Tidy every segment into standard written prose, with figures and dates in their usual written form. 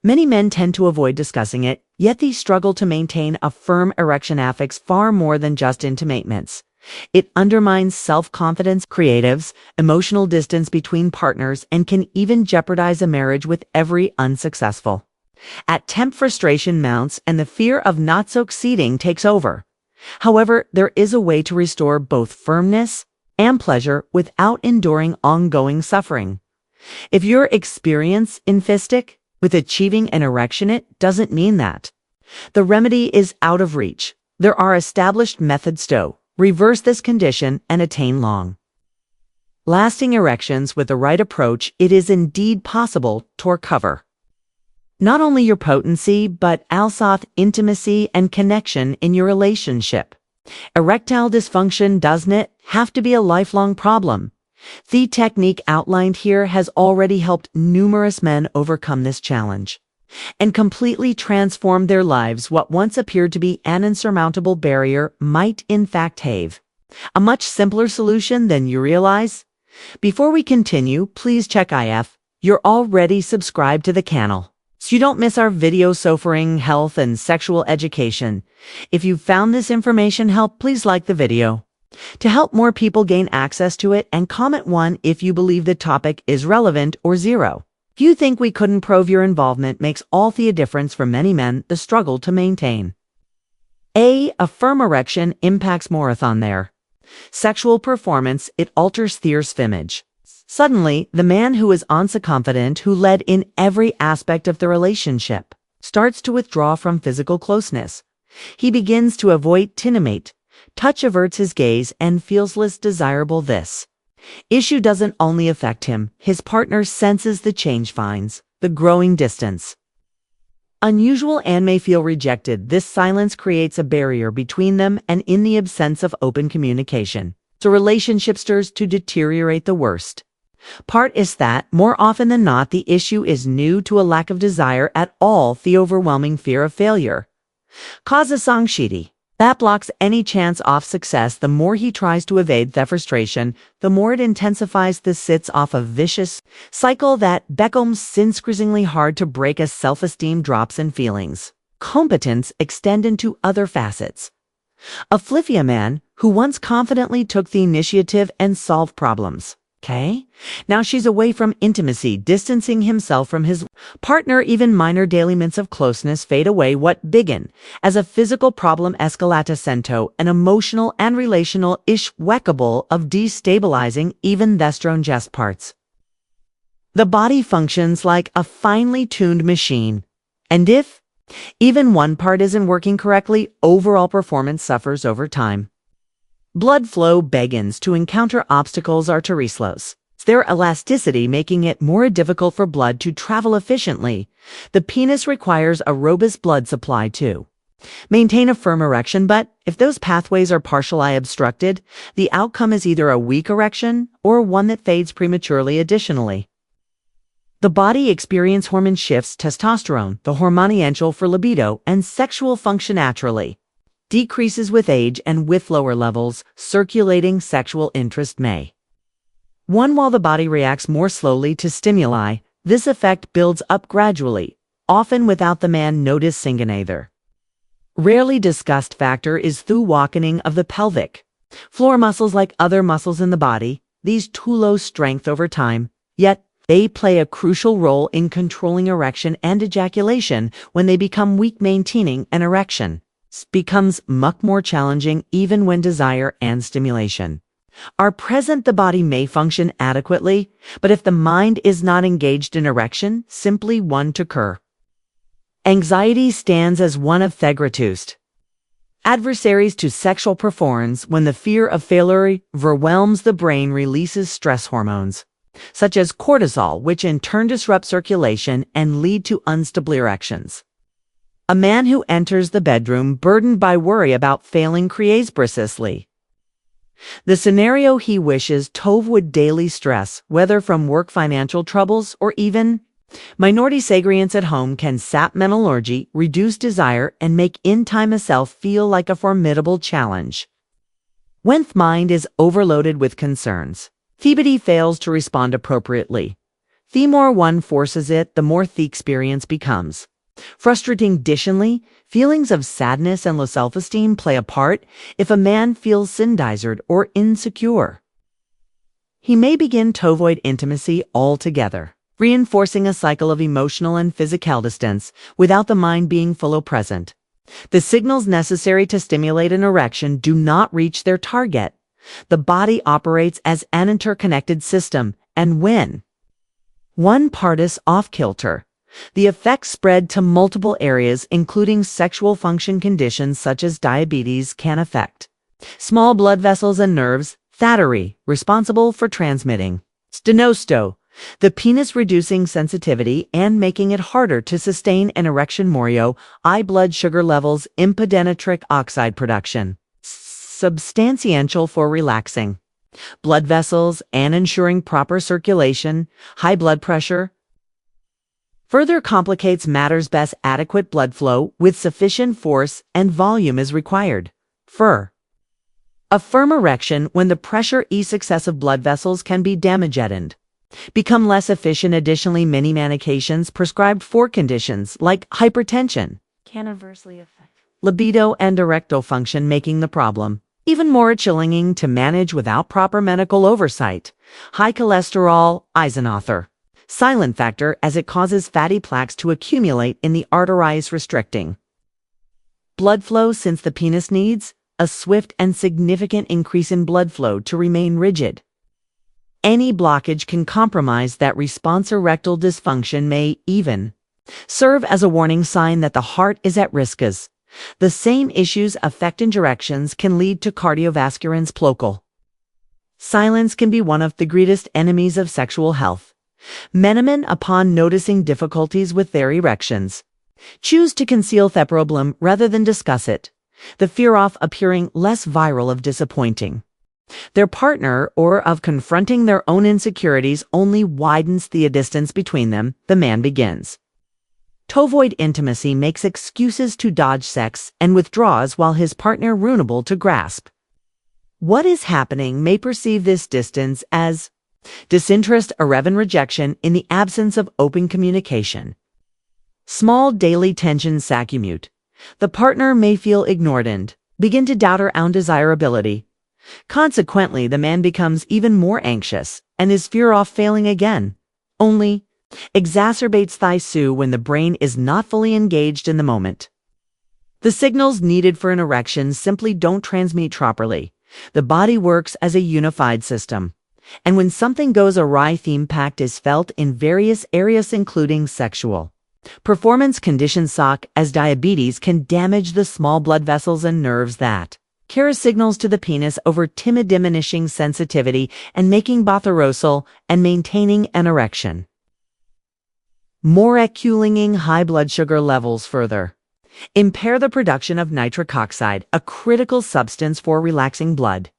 Many men tend to avoid discussing it, yet they struggle to maintain a firm erection affects far more than just intimatements. It undermines self-confidence, creatives, emotional distance between partners, and can even jeopardize a marriage with every unsuccessful. At temp frustration mounts and the fear of not succeeding takes over. However, there is a way to restore both firmness and pleasure without enduring ongoing suffering. If your experience in fistic with achieving an erection, it doesn't mean that the remedy is out of reach. There are established methods to reverse this condition and attain lasting erections. With the right approach, it is indeed possible to recover not only your potency, but also intimacy and connection in your relationship. Erectile dysfunction doesn't have to be a lifelong problem. The technique outlined here has already helped numerous men overcome this challenge and completely transform their lives. What once appeared to be an insurmountable barrier might in fact have a much simpler solution than you realize. Before we continue, please check if you're already subscribed to the channel, so you don't miss our videos offering health and sexual education. If you found this information helpful, please like the video to help more people gain access to it, and comment 1 if you believe the topic is relevant, or 0 if you think we couldn't prove your involvement. Makes all the difference for many men. The struggle to maintain a firm erection impacts marathon their sexual performance. It alters their image. Suddenly, the man who is confident, who led in every aspect of the relationship, starts to withdraw from physical closeness. He begins to avoid intimate touch, averts his gaze, and feels less desirable. This issue doesn't only affect him, his partner senses the change, finds the growing distance unusual, and may feel rejected. This silence creates a barrier between them, and in the absence of open communication, the relationship starts to deteriorate. The worst part is that, more often than not, the issue is new to a lack of desire at all. The overwhelming fear of failure causes anxiety that blocks any chance of success. The more he tries to evade the frustration, the more it intensifies. This sets off a vicious cycle that becomes increasingly hard to break as self-esteem drops and feelings competence extend into other facets. A fliffy man who once confidently took the initiative and solved problems. Now she's away from intimacy, distancing himself from his partner. Even minor daily minutes of closeness fade away. What began as a physical problem escalates into an emotional and relational capable of destabilizing even the strongest parts. The body functions like a finely tuned machine, and if even one part isn't working correctly, overall performance suffers over time. Blood flow begins to encounter obstacles. Arteriosclerosis, their elasticity making it more difficult for blood to travel efficiently. The penis requires a robust blood supply to maintain a firm erection, but if those pathways are partially obstructed, the outcome is either a weak erection or one that fades prematurely. Additionally, the body experiences hormone shifts. Testosterone, the hormone essential for libido and sexual function, naturally decreases with age, and with lower levels, circulating sexual interest may while the body reacts more slowly to stimuli. This effect builds up gradually, often without the man noticing it. Either rarely discussed factor is the weakening of the pelvic floor muscles. Like other muscles in the body, these too low strength over time, yet they play a crucial role in controlling erection and ejaculation. When they become weak, maintaining an erection becomes much more challenging. Even when desire and stimulation are present, the body may function adequately, but if the mind is not engaged in erection, simply one to occur. Anxiety stands as one of the greatest adversaries to sexual performance. When the fear of failure overwhelms, the brain releases stress hormones such as cortisol, which in turn disrupt circulation and lead to unstable erections. A man who enters the bedroom burdened by worry about failing creates precisely the scenario he wishes to avoid. Daily stress, whether from work, financial troubles, or even minority segregants at home, can sap mental energy, reduce desire, and make in-time itself feel like a formidable challenge. When the mind is overloaded with concerns, the body fails to respond appropriately. The more one forces it, the more the experience becomes. Frustrating. Additionally, feelings of sadness and low self-esteem play a part. If a man feels sin-desired or insecure, he may begin to avoid intimacy altogether, reinforcing a cycle of emotional and physical distance without the mind being fully present. The signals necessary to stimulate an erection do not reach their target. The body operates as an interconnected system, and when one part is off-kilter, the effects spread to multiple areas, including sexual function. Conditions such as diabetes can affect small blood vessels and nerves, artery, responsible for transmitting stenosto, the penis, reducing sensitivity and making it harder to sustain an erection. High blood sugar levels impede nitric oxide production, substantial for relaxing blood vessels and ensuring proper circulation. High blood pressure further complicates matters. Best adequate blood flow with sufficient force and volume is required. A firm erection when the pressure is excessive, blood vessels can be damaged and become less efficient. Additionally, many medications prescribed for conditions like hypertension can adversely affect libido and erectile function, making the problem even more challenging to manage without proper medical oversight. High cholesterol is another silent factor, as it causes fatty plaques to accumulate in the arteries, restricting blood flow, since the penis needs a swift and significant increase in blood flow to remain rigid. Any blockage can compromise that response. Erectile dysfunction may even serve as a warning sign that the heart is at risk, as the same issues affecting erections can lead to cardiovascular and local. Silence can be one of the greatest enemies of sexual health. Men, upon noticing difficulties with their erections, choose to conceal the problem rather than discuss it. The fear of appearing less virile, of disappointing their partner, or of confronting their own insecurities only widens the distance between them. The man begins to avoid intimacy, makes excuses to dodge sex, and withdraws while his partner, vulnerable to grasp what is happening, may perceive this distance as disinterest or even rejection. In the absence of open communication, small daily tensions accumulate. The partner may feel ignored and begin to doubt her own desirability. Consequently, the man becomes even more anxious, and his fear of failing again only exacerbates the issue when the brain is not fully engaged in the moment. The signals needed for an erection simply don't transmit properly. The body works as a unified system, and when something goes awry, the impact is felt in various areas, including sexual performance. Conditions such as diabetes can damage the small blood vessels and nerves that carry signals to the penis, over timid diminishing sensitivity and making both arousal and maintaining an erection more accumulating. High blood sugar levels further impair the production of nitric oxide, a critical substance for relaxing blood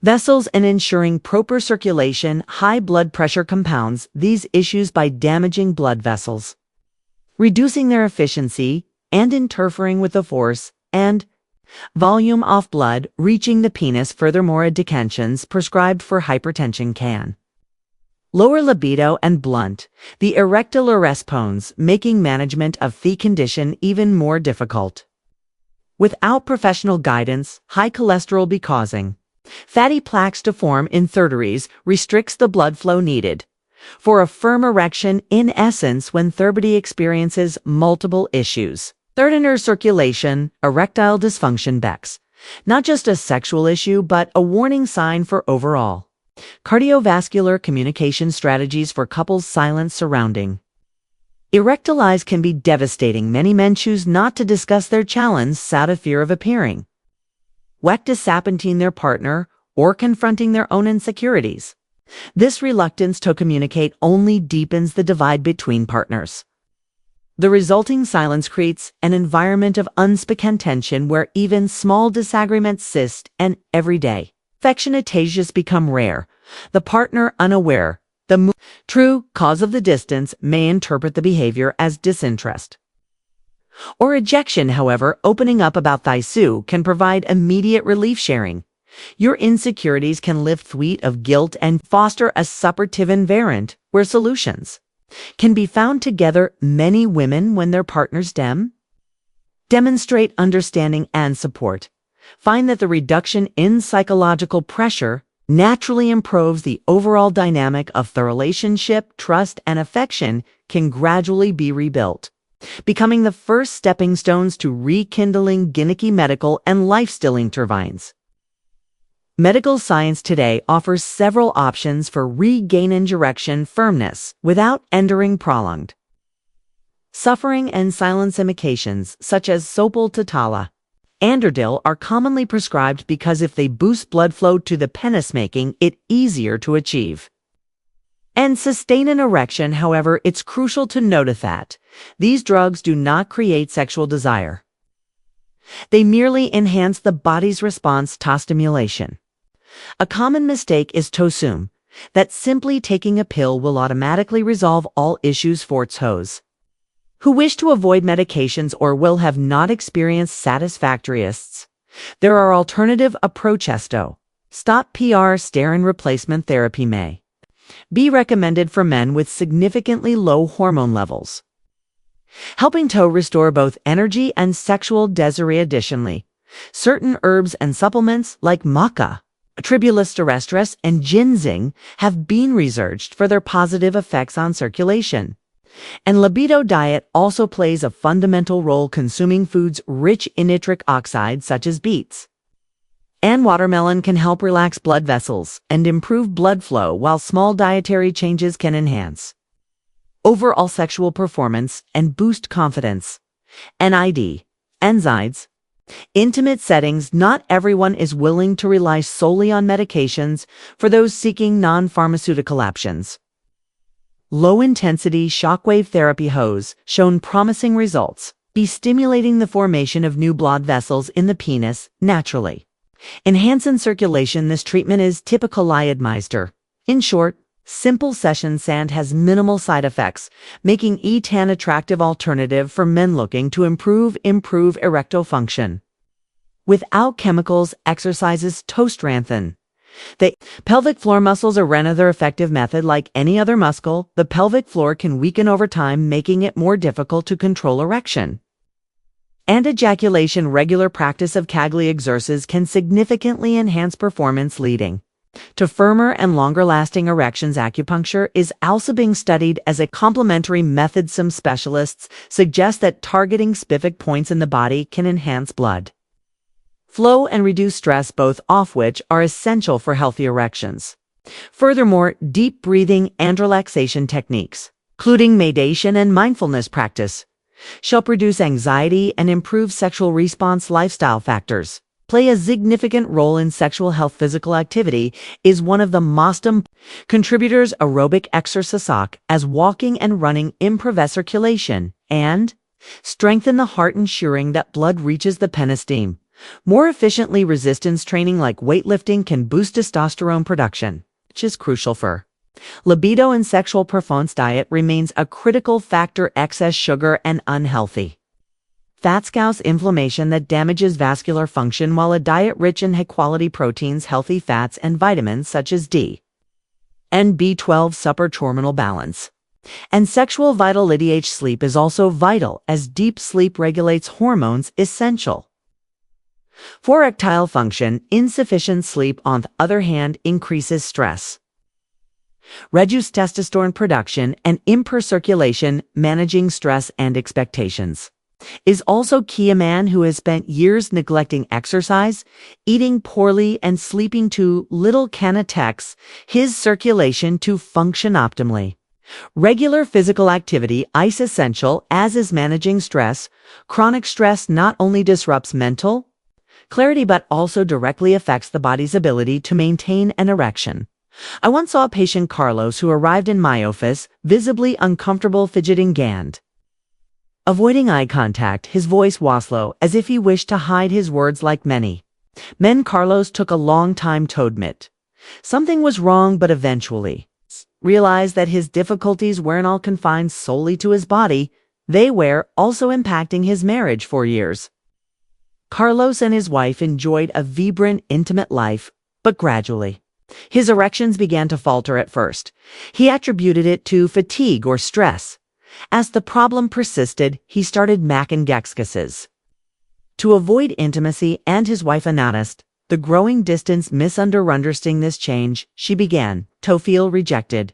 vessels and ensuring proper circulation. High blood pressure compounds these issues by damaging blood vessels, reducing their efficiency, and interfering with the force and volume of blood reaching the penis. Furthermore, medications prescribed for hypertension can lower libido and blunt the erectile response, making management of the condition even more difficult. Without professional guidance, high cholesterol be causing fatty plaques to form in arteries, restricts the blood flow needed for a firm erection. In essence, when the body experiences multiple issues, inner circulation, erectile dysfunction becomes not just a sexual issue, but a warning sign for overall cardiovascular communication strategies for couples. Silence surrounding erectile can be devastating. Many men choose not to discuss their challenge out of fear of appearing weak, disappointing their partner, or confronting their own insecurities. This reluctance to communicate only deepens the divide between partners. The resulting silence creates an environment of unspoken tension where even small disagreements persist, and everyday affectionate become rare. The partner, unaware the true cause of the distance, may interpret the behavior as disinterest or rejection. However, opening up about the issue can provide immediate relief. Sharing your insecurities can lift the weight of guilt and foster a supportive environment where solutions can be found together many women when their partners demonstrate understanding and support, find that the reduction in psychological pressure naturally improves the overall dynamic of the relationship, trust, and affection can gradually be rebuilt, becoming the first stepping stones to rekindling gimmicky medical and lifestyle turbines. Medical science today offers several options for regaining erection firmness without entering prolonged suffering, and silence medications such as sopoltatala, Androdil are commonly prescribed because if they boost blood flow to the penis, making it easier to achieve and sustain an erection. However, it's crucial to note that these drugs do not create sexual desire. They merely enhance the body's response to stimulation. A common mistake is to assume that simply taking a pill will automatically resolve all issues for those who wish to avoid medications or will have not experienced satisfactories. There are alternative approaches to stop steroid replacement therapy may be recommended for men with significantly low hormone levels, helping to restore both energy and sexual desire. Additionally, certain herbs and supplements like maca, tribulus terrestris, and ginseng have been researched for their positive effects on circulation and libido. Diet also plays a fundamental role. Consuming foods rich in nitric oxide such as beets and watermelon can help relax blood vessels and improve blood flow, while small dietary changes can enhance overall sexual performance and boost confidence. NSAIDs. Intimate settings. Not everyone is willing to rely solely on medications. For those seeking non-pharmaceutical options, low-intensity shockwave therapy has shown promising results, stimulating the formation of new blood vessels in the penis naturally, enhancing circulation. This treatment is typically administered. In short, simple sessions and has minimal side effects, making it an attractive alternative for men looking to improve erectile function without chemicals. Exercises to strengthen the pelvic floor muscles are another effective method. Like any other muscle, the pelvic floor can weaken over time, making it more difficult to control erection and ejaculation. Regular practice of Kegel exercises can significantly enhance performance, leading to firmer and longer-lasting erections. Acupuncture is also being studied as a complementary method. Some specialists suggest that targeting specific points in the body can enhance blood flow and reduce stress, both of which are essential for healthy erections. Furthermore, deep breathing and relaxation techniques, including meditation and mindfulness practice, shall reduce anxiety and improve sexual response. Lifestyle factors play a significant role in sexual health. Physical activity is one of the most contributors. Aerobic exercise, as walking and running, improve circulation and strengthen the heart, ensuring that blood reaches the penis more efficiently. Resistance training like weightlifting can boost testosterone production, which is crucial for libido and sexual performance. Diet remains a critical factor. Excess sugar and unhealthy fats cause inflammation that damages vascular function, while a diet rich in high-quality proteins, healthy fats, and vitamins such as D and B12 support hormonal balance and sexual vitality. Sleep is also vital, as deep sleep regulates hormones essential for erectile function. Insufficient sleep, on the other hand, increases stress, reduces testosterone production, and impairs circulation. Managing stress and expectations is also key. A man who has spent years neglecting exercise, eating poorly, and sleeping too little can affect his circulation to function optimally. Regular physical activity is essential, as is managing stress. Chronic stress not only disrupts mental clarity but also directly affects the body's ability to maintain an erection. I once saw a patient, Carlos, who arrived in my office, visibly uncomfortable, fidgeting and avoiding eye contact. His voice was low, as if he wished to hide his words. Like many men, Carlos took a long time to admit something was wrong, but eventually realized that his difficulties weren't all confined solely to his body. They were also impacting his marriage. For years, Carlos and his wife enjoyed a vibrant, intimate life, but gradually His erections began to falter at first. He attributed it to fatigue or stress. As the problem persisted, he started macking excuses. To avoid intimacy and his wife noticed the growing distance misunderstanding this change, she began to feel rejected,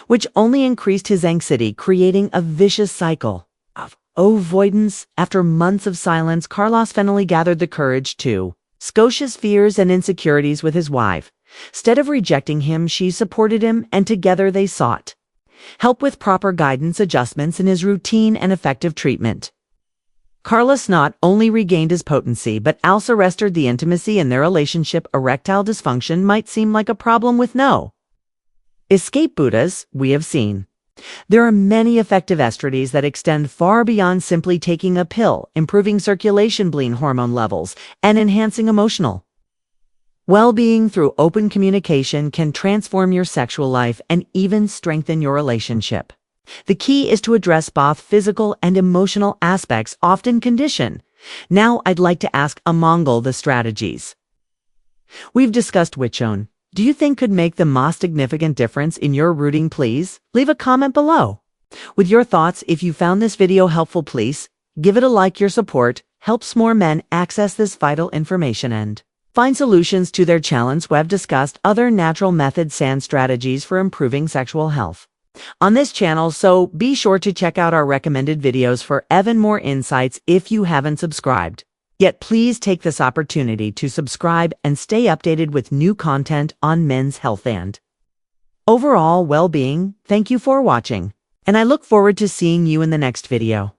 which only increased his anxiety, creating a vicious cycle of avoidance. After months of silence, Carlos finally gathered the courage to Scotia's fears and insecurities with his wife. Instead of rejecting him, she supported him, and together they sought help with proper guidance, adjustments in his routine, and effective treatment. Carlos not only regained his potency, but also restored the intimacy in their relationship. Erectile dysfunction might seem like a problem with no escape Buddhas, we have seen. There are many effective strategies that extend far beyond simply taking a pill, improving circulation, bleeding hormone levels, and enhancing emotional well-being through open communication can transform your sexual life and even strengthen your relationship. The key is to address both physical and emotional aspects often condition. Now I'd like to ask a Mongol the strategies we've discussed which one do you think could make the most significant difference in your routine? Please leave a comment below with your thoughts. If you found this video helpful, please give it a like. Your support helps more men access this vital information and find solutions to their challenge. We've discussed other natural methods and strategies for improving sexual health on this channel, so be sure to check out our recommended videos for even more insights. If you haven't subscribed yet, please take this opportunity to subscribe and stay updated with new content on men's health and overall well-being. Thank you for watching, and I look forward to seeing you in the next video.